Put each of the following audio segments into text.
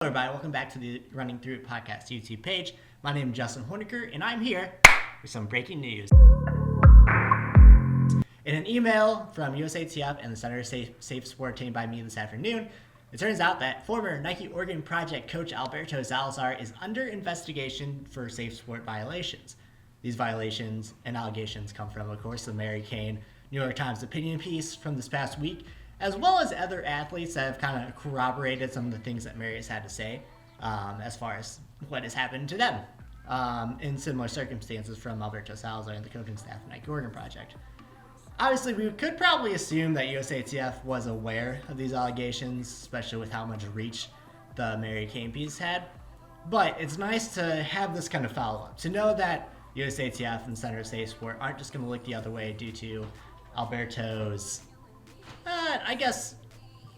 Hello everybody, welcome back to the Running Through It podcast YouTube page. My name is Justin Horniker and I'm here with some breaking news. In an email from USATF and the Center for Safesport obtained by me this afternoon, it turns out that former Nike Oregon Project coach Alberto Salazar is under investigation for Safesport violations. These violations and allegations come from, of course, the Mary Kane New York Times opinion piece from this past week, as well as other athletes that have kind of corroborated some of the things that Mary has had to say as far as what has happened to them in similar circumstances from Alberto Salazar and the coaching staff of Nike Oregon Project. Obviously, we could probably assume that USATF was aware of these allegations, especially with how much reach the Mary Kane piece had. But it's nice to have this kind of follow-up, to know that USATF and Center for Safesport aren't just going to look the other way due to Alberto's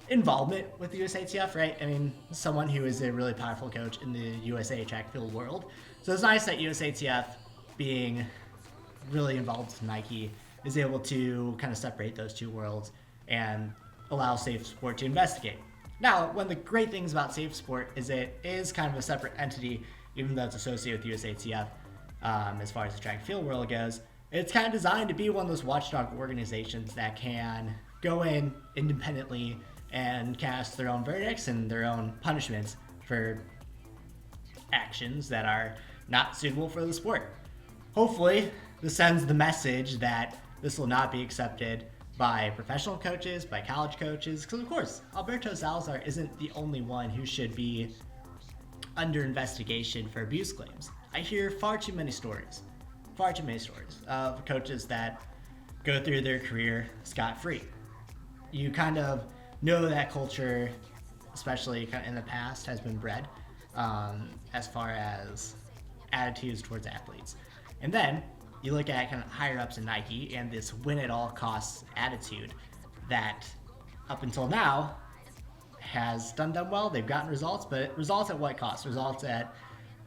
involvement with the USATF, right? I mean, someone who is a really powerful coach in the USA track field world. So it's nice that USATF, being really involved with Nike, is able to kind of separate those two worlds and allow Safesport to investigate. Now, one of the great things about Safesport is it is kind of a separate entity, even though it's associated with USATF as far as the track and field world goes. It's kind of designed to be one of those watchdog organizations that can go in independently and cast their own verdicts and their own punishments for actions that are not suitable for the sport. Hopefully, this sends the message that this will not be accepted by professional coaches, by college coaches, because of course, Alberto Salazar isn't the only one who should be under investigation for abuse claims. I hear far too many stories of coaches that go through their career scot-free. You kind of know that culture, especially kind of in the past, has been bred as far as attitudes towards athletes. And then you look at kind of higher ups in Nike and this win at all costs attitude that up until now has done well. They've gotten results, but results at what cost? Results at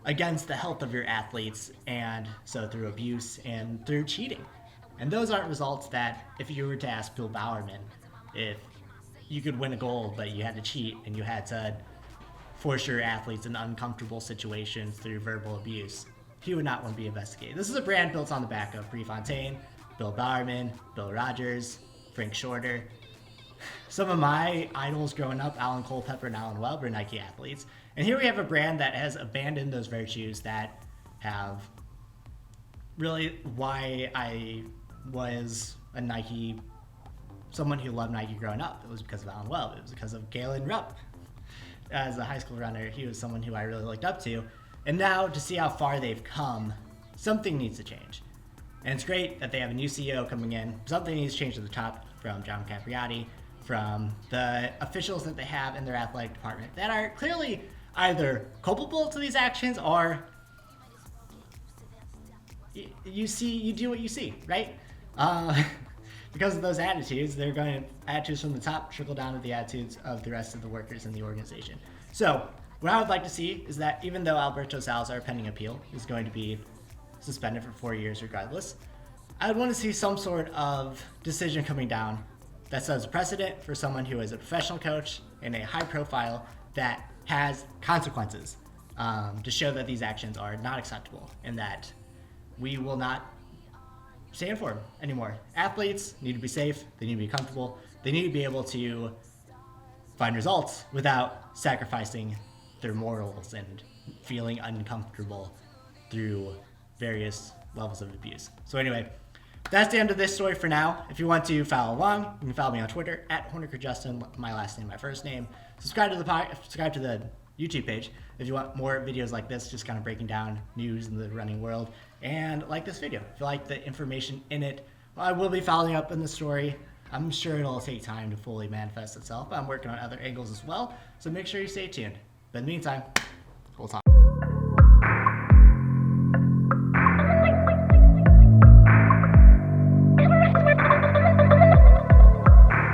against the health of your athletes, and so through abuse and through cheating. And those aren't results that, if you were to ask Bill Bowerman if you could win a gold but you had to cheat and you had to force your athletes in uncomfortable situations through verbal abuse, he would not want to be investigated. This is a brand built on the back of Prefontaine, Bill Bowerman, Bill Rogers, Frank Shorter. Some of my idols growing up, Alan Culpepper and Alan Webb, were Nike athletes. And here we have a brand that has abandoned those virtues that have really why I was a Nike, someone who loved Nike growing up. It was because of Alan Webb. It was because of Galen Rupp. As a high school runner, he was someone who I really looked up to. And now to see how far they've come, something needs to change. And it's great that they have a new CEO coming in. Something needs to change at the top, from John Capriati, from the officials that they have in their athletic department that are clearly either culpable to these actions or you do what you see, right? Because of those attitudes, they're going to attitudes from the top trickle down to the attitudes of the rest of the workers in the organization. So what I would like to see is that even though Alberto Salazar, pending appeal, is going to be suspended for 4 years regardless, I would want to see some sort of decision coming down that sets a precedent for someone who is a professional coach in a high profile that has consequences to show that these actions are not acceptable and that we will not stand for them anymore. Athletes need to be safe, they need to be comfortable, they need to be able to find results without sacrificing their morals and feeling uncomfortable through various levels of abuse. So anyway, that's the end of this story for now. If you want to follow along, you can follow me on Twitter at HornikerJustin, my last name, my first name. Subscribe to the YouTube page if you want more videos like this, just kind of breaking down news in the running world. And like this video if you like the information in it. I will be following up in the story. I'm sure it'll take time to fully manifest itself. I'm working on other angles as well, so make sure you stay tuned. But in the meantime,